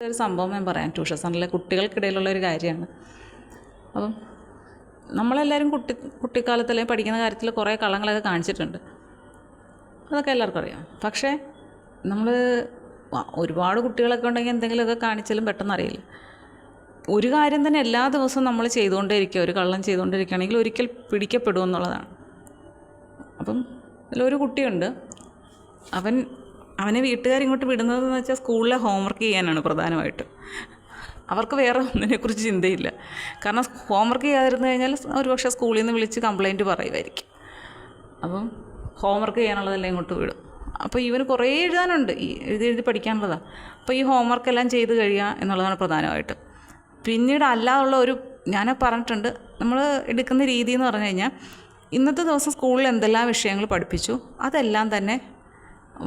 ഒരു സംഭവം ഞാൻ പറയാം. ട്യൂഷൻ സെൻ്ററിലെ കുട്ടികൾക്കിടയിലുള്ള ഒരു കാര്യമാണ്. അപ്പം നമ്മളെല്ലാവരും കുട്ടിക്കാലത്ത് അല്ലെങ്കിൽ പഠിക്കുന്ന കാര്യത്തിൽ കുറേ കള്ളങ്ങളൊക്കെ കാണിച്ചിട്ടുണ്ട്. അതൊക്കെ എല്ലാവർക്കും അറിയാം. പക്ഷേ നമ്മൾ ഒരുപാട് കുട്ടികളൊക്കെ ഉണ്ടെങ്കിൽ എന്തെങ്കിലുമൊക്കെ കാണിച്ചാലും പെട്ടെന്ന് അറിയില്ല. ഒരു കാര്യം തന്നെ എല്ലാ ദിവസവും നമ്മൾ ചെയ്തുകൊണ്ടേ ഇരിക്കുക, ഒരു കള്ളം ചെയ്തുകൊണ്ടിരിക്കുകയാണെങ്കിൽ ഒരിക്കൽ പിടിക്കപ്പെടുമെന്നുള്ളതാണ്. അപ്പം അതിലൊരു കുട്ടിയുണ്ട്, അവനെ വീട്ടുകാരിങ്ങോട്ട് വിടുന്നതെന്ന് വെച്ചാൽ സ്കൂളിലെ ഹോംവർക്ക് ചെയ്യാനാണ് പ്രധാനമായിട്ട്. അവർക്ക് വേറെ ഒന്നിനെക്കുറിച്ച് ചിന്തയില്ല. കാരണം ഹോംവർക്ക് ചെയ്യാതിരുന്നു കഴിഞ്ഞാൽ ഒരുപക്ഷെ സ്കൂളിൽ നിന്ന് വിളിച്ച് കംപ്ലയിൻറ്റ് പറയുമായിരിക്കും. അപ്പം ഹോംവർക്ക് ചെയ്യാനുള്ളതെല്ലാം ഇങ്ങോട്ട് വിടും. അപ്പോൾ ഇവന് കുറേ എഴുതാനുണ്ട്, എഴുതി പഠിക്കാനുള്ളതാണ്. അപ്പോൾ ഈ ഹോംവർക്കെല്ലാം ചെയ്ത് കഴിയുക എന്നുള്ളതാണ് പ്രധാനമായിട്ട്. പിന്നീട് അല്ലാതുള്ള ഞാൻ പറഞ്ഞിട്ടുണ്ട്, നമ്മൾ എടുക്കുന്ന രീതി എന്ന് പറഞ്ഞു കഴിഞ്ഞാൽ ഇന്നത്തെ ദിവസം സ്കൂളിൽ എന്തെല്ലാം വിഷയങ്ങൾ പഠിപ്പിച്ചു അതെല്ലാം തന്നെ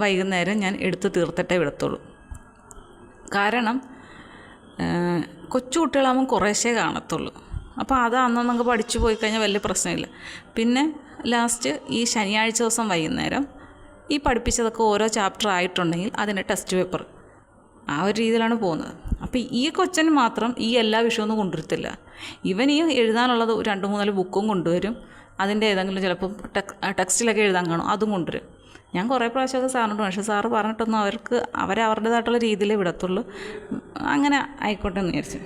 വൈകുന്നേരം ഞാൻ എടുത്ത് തീർത്തിട്ടേ വിടത്തുള്ളൂ. കാരണം കൊച്ചു കുട്ടികളാകുമ്പോൾ കുറേശ്ശേ കാണത്തുള്ളൂ. അപ്പോൾ അത് അന്നൊക്കെ പഠിച്ചു പോയി കഴിഞ്ഞാൽ വലിയ പ്രശ്നമില്ല. പിന്നെ ലാസ്റ്റ് ഈ ശനിയാഴ്ച ദിവസം വൈകുന്നേരം ഈ പഠിപ്പിച്ചതൊക്കെ ഓരോ ചാപ്റ്റർ ആയിട്ടുണ്ടെങ്കിൽ അതിൻ്റെ ടെസ്റ്റ് പേപ്പർ ആ ഒരു രീതിയിലാണ് പോകുന്നത്. അപ്പോൾ ഈ കൊച്ചന് മാത്രം ഈ എല്ലാ വിഷയമൊന്നും കൊണ്ടുവരത്തില്ല. ഇവൻ ഈ എഴുതാനുള്ളത് 2-3 ബുക്കും കൊണ്ടുവരും. അതിൻ്റെ ഏതെങ്കിലും ചിലപ്പോൾ ടെക്സ്റ്റിലൊക്കെ എഴുതാൻ കാണും, അതും കൊണ്ടുവരും. ഞാൻ കുറേ പ്രാവശ്യമൊക്കെ സാറിനോട്, പക്ഷേ സാറ് പറഞ്ഞിട്ടൊന്നും അവരുടേതായിട്ടുള്ള രീതിയിലേ വിടത്തുള്ളൂ. അങ്ങനെ ആയിക്കോട്ടെ എന്ന് വിചാരിച്ചു.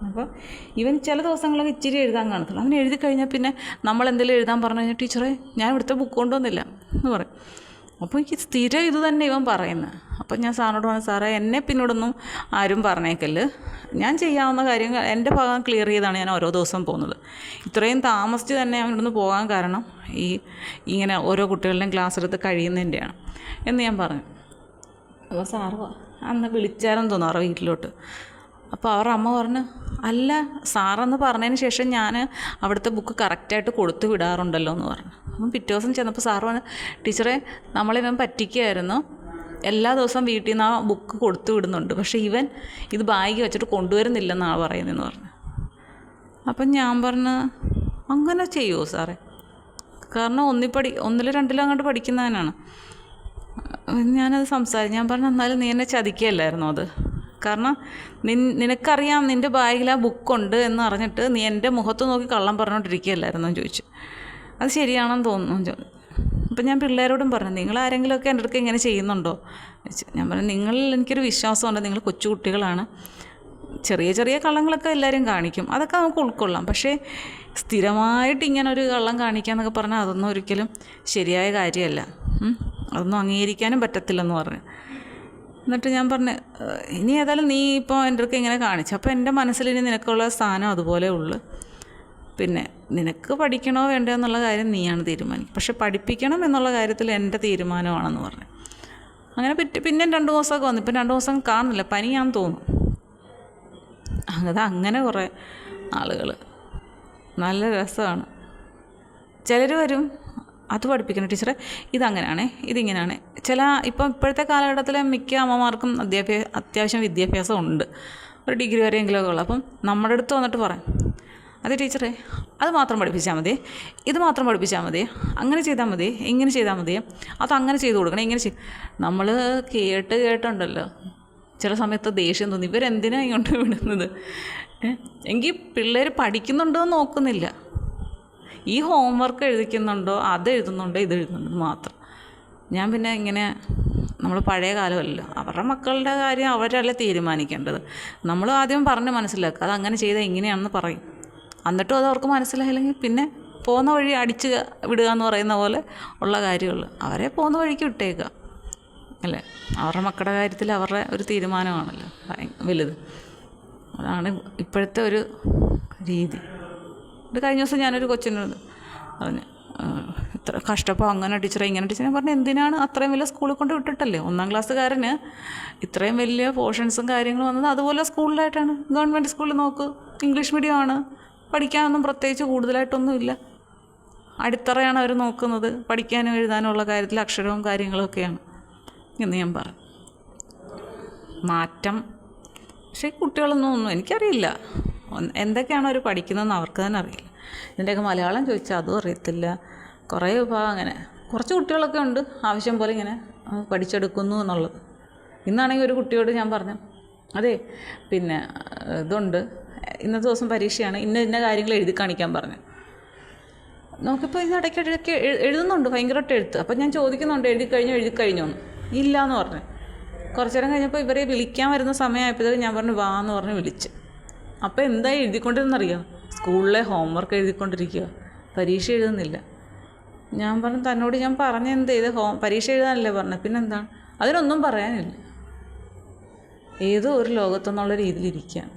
അപ്പോൾ ഇവൻ ചില ദിവസങ്ങളൊക്കെ ഇച്ചിരി എഴുതാൻ കാണത്തുള്ളൂ. അവൻ എഴുതി കഴിഞ്ഞാൽ പിന്നെ നമ്മൾ എന്തെങ്കിലും എഴുതാൻ പറഞ്ഞു കഴിഞ്ഞാൽ ടീച്ചറെ ഞാൻ ഇവിടുത്തെ ബുക്ക് കൊണ്ടുവന്നില്ല എന്ന് പറയും. അപ്പോൾ എനിക്ക് സ്ഥിരം ഇത് തന്നെ ഇവൻ പറയുന്നത്. അപ്പോൾ ഞാൻ സാറിനോട് പറഞ്ഞു, സാറേ എന്നെ പിന്നോടൊന്നും ആരും പറഞ്ഞേക്കല്ല്, ഞാൻ ചെയ്യാവുന്ന കാര്യങ്ങൾ എൻ്റെ ഭാഗം ക്ലിയർ ചെയ്താണ് ഞാൻ ഓരോ ദിവസം പോകുന്നത്. ഇത്രയും താമസിച്ച് തന്നെ ഞാൻ ഇവിടുന്ന് പോകാൻ കാരണം ഇങ്ങനെ ഓരോ കുട്ടികളുടെയും ക്ലാസ് എടുത്ത് കഴിയുന്നതിൻ്റെയാണ് എന്ന് ഞാൻ പറഞ്ഞു. അപ്പോൾ സാറ് അന്ന് വിളിച്ചാരെന്ന് തോന്നുന്നു അവരുടെ വീട്ടിലോട്ട്. അപ്പോൾ അവരുടെ അമ്മ പറഞ്ഞു, അല്ല സാറെന്ന് പറഞ്ഞതിന് ശേഷം ഞാൻ അവിടുത്തെ ബുക്ക് കറക്റ്റായിട്ട് കൊടുത്തു വിടാറുണ്ടല്ലോ എന്ന് പറഞ്ഞു. അപ്പം പിറ്റേ ദിവസം ചെന്നപ്പോൾ സാറ് പറഞ്ഞു, ടീച്ചറെ നമ്മളിവൻ പറ്റിക്കുകയായിരുന്നു, എല്ലാ ദിവസവും വീട്ടിൽ നിന്ന് ആ ബുക്ക് കൊടുത്തു വിടുന്നുണ്ട്, പക്ഷേ ഇവൻ ഇത് ബാഗ് വെച്ചിട്ട് കൊണ്ടുവരുന്നില്ലെന്നാണ് പറയുന്നതെന്ന് പറഞ്ഞു. അപ്പം ഞാൻ പറഞ്ഞു, അങ്ങനെ ചെയ്യുമോ സാറേ? കാരണം 1-ലും 2-ലും അങ്ങോട്ട് പഠിക്കുന്നവനാണ്. ഞാനത് ഞാൻ പറഞ്ഞു, എന്നാലും നീ എന്നെ ചതിക്കുകയല്ലായിരുന്നു അത്. കാരണം നിനക്കറിയാം നിൻ്റെ ബാഗിൽ ആ ബുക്കുണ്ട് എന്ന് അറിഞ്ഞിട്ട് നീ എൻ്റെ മുഖത്ത് നോക്കി കള്ളം പറഞ്ഞുകൊണ്ടിരിക്കുകയല്ലായിരുന്നു എന്ന് ചോദിച്ചു. അത് ശരിയാണെന്ന് തോന്നുന്നു. അപ്പം ഞാൻ പിള്ളേരോടും പറഞ്ഞു, നിങ്ങളാരെങ്കിലുമൊക്കെ എൻ്റെ അടുത്ത് ഇങ്ങനെ ചെയ്യുന്നുണ്ടോ ചോദിച്ചു. ഞാൻ പറഞ്ഞു, നിങ്ങളിൽ എനിക്കൊരു വിശ്വാസമുണ്ട്, നിങ്ങൾ കൊച്ചു കുട്ടികളാണ്, ചെറിയ ചെറിയ കള്ളങ്ങളൊക്കെ എല്ലാവരും കാണിക്കും, അതൊക്കെ നമുക്ക് ഉൾക്കൊള്ളാം. പക്ഷേ സ്ഥിരമായിട്ട് ഇങ്ങനെ ഒരു കള്ളം കാണിക്കുക എന്നൊക്കെ പറഞ്ഞാൽ അതൊന്നും ഒരിക്കലും ശരിയായ കാര്യമല്ല, അതൊന്നും അംഗീകരിക്കാനും പറ്റത്തില്ലെന്ന് പറഞ്ഞു. എന്നിട്ട് ഞാൻ പറഞ്ഞു, ഇനി ഏതായാലും നീ ഇപ്പോൾ എൻ്റെ അടുത്ത് ഇങ്ങനെ കാണിച്ചു, അപ്പോൾ എൻ്റെ മനസ്സിലിനി നിനക്കുള്ള സ്ഥാനം അതുപോലെ ഉള്ളു. പിന്നെ നിനക്ക് പഠിക്കണോ വേണ്ടോ എന്നുള്ള കാര്യം നീയാണ് തീരുമാനിക്കും, പക്ഷെ പഠിപ്പിക്കണം എന്നുള്ള കാര്യത്തിൽ എൻ്റെ തീരുമാനമാണെന്ന് പറഞ്ഞു. അങ്ങനെ പിന്നെ 2 ദിവസമൊക്കെ വന്നു. ഇപ്പം 2 ദിവസം കാണുന്നില്ല, പനിയാണെന്ന് തോന്നുന്നു. അങ്ങനെ കുറേ ആളുകൾ നല്ല രസമാണ്. ചിലർ വരും, അത് പഠിപ്പിക്കണം ടീച്ചറെ, ഇതങ്ങനെയാണേ ഇതിങ്ങനെയാണ്. ഇപ്പോഴത്തെ കാലഘട്ടത്തിലെ മിക്ക അമ്മമാർക്കും അത്യാവശ്യം വിദ്യാഭ്യാസം ഉണ്ട്, ഒരു ഡിഗ്രി വരെയെങ്കിലുമൊക്കെ ഉള്ളു. അപ്പം നമ്മുടെ അടുത്ത് വന്നിട്ട് പറയും, അതെ ടീച്ചറെ അത് മാത്രം പഠിപ്പിച്ചാൽ മതി, ഇത് മാത്രം പഠിപ്പിച്ചാൽ മതി, അങ്ങനെ ചെയ്താൽ മതി, ഇങ്ങനെ ചെയ്താൽ മതി, അതങ്ങനെ ചെയ്ത് കൊടുക്കണം, ഇങ്ങനെ നമ്മൾ കേട്ടുണ്ടല്ലോ ചില സമയത്ത് ദേഷ്യം തോന്നി, ഇവരെന്തിനാണ് ഇങ്ങോട്ട് വിടുന്നത്? എങ്കിൽ പിള്ളേർ പഠിക്കുന്നുണ്ടോ എന്ന് നോക്കുന്നില്ല, ഈ ഹോംവർക്ക് എഴുതിക്കുന്നുണ്ടോ, അത് എഴുതുന്നുണ്ടോ, ഇത് എഴുതുന്നുണ്ടോ മാത്രം. ഞാൻ പിന്നെ ഇങ്ങനെ, നമ്മൾ പഴയ കാലമല്ലല്ലോ, അവരുടെ മക്കളുടെ കാര്യം അവരല്ലേ തീരുമാനിക്കേണ്ടത്. നമ്മൾ ആദ്യം പറഞ്ഞ് മനസ്സിലാക്കുക, അതങ്ങനെ ചെയ്താൽ ഇങ്ങനെയാണെന്ന് പറയും. എന്നിട്ടും അത് അവർക്ക് മനസ്സിലായില്ലെങ്കിൽ പിന്നെ പോകുന്ന വഴി അടിച്ച് വിടുക എന്ന് പറയുന്ന പോലെ ഉള്ള കാര്യമുള്ളൂ. അവരെ പോകുന്ന വഴിക്ക് വിട്ടേക്കുക അല്ലേ. അവരുടെ മക്കളുടെ കാര്യത്തിൽ അവരുടെ ഒരു തീരുമാനമാണല്ലോ വലുത്. അതാണ് ഇപ്പോഴത്തെ ഒരു രീതി. ഇത് കഴിഞ്ഞ ദിവസം ഞാനൊരു കൊച്ചിനോട് പറഞ്ഞു, ഇത്ര കഷ്ടപ്പോൾ അങ്ങനെ ടീച്ചറെ ഇങ്ങനെ ടീച്ചറെ. ഞാൻ പറഞ്ഞു, എന്തിനാണ് അത്രയും വലിയ സ്കൂളിൽ കൊണ്ട് വിട്ടിട്ടല്ലേ? 1-ാം ക്ലാസ്സുകാരന് ഇത്രയും വലിയ പോർഷൻസും കാര്യങ്ങളും വന്നത് അതുപോലെ സ്കൂളിലായിട്ടാണ്. ഗവൺമെൻറ് സ്കൂളിൽ നോക്ക്, ഇംഗ്ലീഷ് മീഡിയമാണ്, പഠിക്കാനൊന്നും പ്രത്യേകിച്ച് കൂടുതലായിട്ടൊന്നുമില്ല. അടിത്തറയാണ് അവർ നോക്കുന്നത്, പഠിക്കാനും എഴുതാനും ഉള്ള കാര്യത്തിൽ അക്ഷരവും കാര്യങ്ങളൊക്കെയാണ് എന്ന് ഞാൻ പറഞ്ഞു. മാറ്റം പക്ഷേ കുട്ടികളൊന്നും എനിക്കറിയില്ല, എന്തൊക്കെയാണോ അവർ പഠിക്കുന്നതെന്ന് അവർക്ക് തന്നെ അറിയില്ല. ഇതിൻ്റെയൊക്കെ മലയാളം ചോദിച്ചാൽ അതും അറിയത്തില്ല. കുറേ വിഭാഗം അങ്ങനെ കുറച്ച് കുട്ടികളൊക്കെ ഉണ്ട് ആവശ്യം പോലെ ഇങ്ങനെ പഠിച്ചെടുക്കുന്നു എന്നുള്ളത്. ഇന്നാണെങ്കിൽ ഒരു കുട്ടിയോട് ഞാൻ പറഞ്ഞു, അതെ, പിന്നെ ഇതുണ്ട്, ഇന്നത്തെ ദിവസം പരീക്ഷയാണ്, ഇന്ന കാര്യങ്ങൾ എഴുതി കാണിക്കാൻ പറഞ്ഞു. നമുക്കിപ്പോൾ ഇതിനിടയ്ക്ക് എഴുതുന്നുണ്ട്, ഭയങ്കരമായിട്ട് എഴുത്ത്. അപ്പം ഞാൻ ചോദിക്കുന്നുണ്ട്, എഴുതി കഴിഞ്ഞോ എന്ന്. ഇല്ല എന്ന് പറഞ്ഞു. കുറച്ച് നേരം കഴിഞ്ഞപ്പോൾ ഇവരെ വിളിക്കാൻ വരുന്ന സമയമായപ്പോഴത്തേക്ക് ഞാൻ പറഞ്ഞു വാ എന്ന് പറഞ്ഞ് വിളിച്ച്. അപ്പോൾ എന്തായി എഴുതിക്കൊണ്ടിരുന്നറിയാം, സ്കൂളിലെ ഹോംവർക്ക് എഴുതിക്കൊണ്ടിരിക്കുക, പരീക്ഷ എഴുതുന്നില്ല. ഞാൻ പറഞ്ഞു തന്നോട് ഞാൻ പറഞ്ഞ എന്ത് ചെയ്ത് പരീക്ഷ എഴുതാനല്ലേ പറഞ്ഞത്, പിന്നെന്താണ്? അതിനൊന്നും പറയാനില്ല. ഏതോ ഒരു ലോകത്തെന്നുള്ള രീതിയിലിരിക്കുകയാണ്.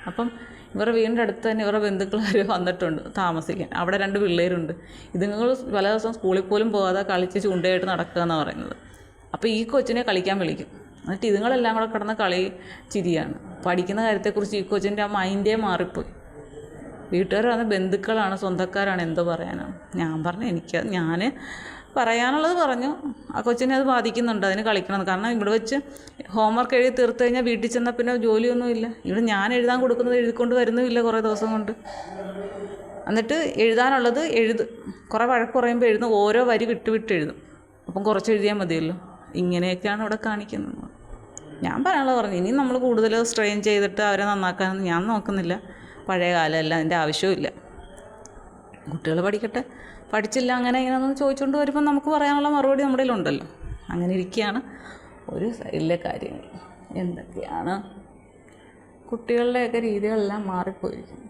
അപ്പം ഇവരുടെ വീടിൻ്റെ അടുത്ത് തന്നെ ഇവരുടെ ബന്ധുക്കൾ വന്നിട്ടുണ്ട് താമസിക്കാൻ. അവിടെ 2 പിള്ളേരുണ്ട്. ഇതുങ്ങൾ പല ദിവസം സ്കൂളിൽ പോലും പോകാതെ കളിച്ച് ചൂണ്ടയായിട്ട് നടക്കുക എന്നാണ് പറയുന്നത്. അപ്പോൾ ഈ കൊച്ചിനെ കളിക്കാൻ വിളിക്കും. എന്നിട്ട് ഇതുങ്ങളെല്ലാം കൂടെ കിടന്ന് കളി ചിരിയാണ്. പഠിക്കുന്ന കാര്യത്തെക്കുറിച്ച് ഈ കൊച്ചിൻ്റെ ആ മൈൻഡേ മാറിപ്പോയി. വീട്ടുകാർ വന്ന ബന്ധുക്കളാണ്, സ്വന്തക്കാരാണ്, എന്തോ പറയാനാണ്. ഞാൻ പറഞ്ഞു ഞാൻ പറയാനുള്ളത് പറഞ്ഞു. ആ കൊച്ചിനെ അത് ബാധിക്കുന്നുണ്ട്, അതിന് കളിക്കണം. കാരണം ഇവിടെ വെച്ച് ഹോംവർക്ക് എഴുതി തീർത്ത് കഴിഞ്ഞാൽ വീട്ടിൽ ചെന്നാൽ പിന്നെ ജോലിയൊന്നുമില്ല. ഇവിടെ ഞാൻ എഴുതാൻ കൊടുക്കുന്നത് എഴുതിക്കൊണ്ട് വരുന്നുമില്ല കുറേ ദിവസം കൊണ്ട്. എന്നിട്ട് എഴുതാനുള്ളത് കുറേ വഴക്ക് പറയുമ്പോൾ എഴുതും, ഓരോ വരി വിട്ട് എഴുതും. അപ്പം കുറച്ച് എഴുതിയാൽ മതിയല്ലോ. ഇങ്ങനെയൊക്കെയാണ് ഇവിടെ കാണിക്കുന്നത്. ഞാൻ പറയാനുള്ളത് പറഞ്ഞു, ഇനി നമ്മൾ കൂടുതൽ സ്ട്രെയിൻ ചെയ്തിട്ട് അവരെ നന്നാക്കാനൊന്നും ഞാൻ നോക്കുന്നില്ല. പഴയ കാലമല്ല, അതിൻ്റെ ആവശ്യമില്ല. കുട്ടികൾ പഠിക്കട്ടെ, പഠിച്ചില്ല അങ്ങനെ ഇങ്ങനെയൊന്നും ചോദിച്ചുകൊണ്ട് വരുമ്പോൾ നമുക്ക് പറയാനുള്ള മറുപടി നമ്മുടെ കയ്യിലുണ്ടല്ലോ. അങ്ങനെ ഇരിക്കുകയാണ് ഒരു സൈഡിലെ കാര്യങ്ങൾ. എന്തൊക്കെയാണ് കുട്ടികളുടെയൊക്കെ രീതികളെല്ലാം മാറിപ്പോയിരിക്കുന്നു.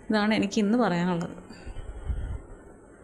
ഇതാണ് എനിക്ക് ഇന്ന് പറയാനുള്ളത്.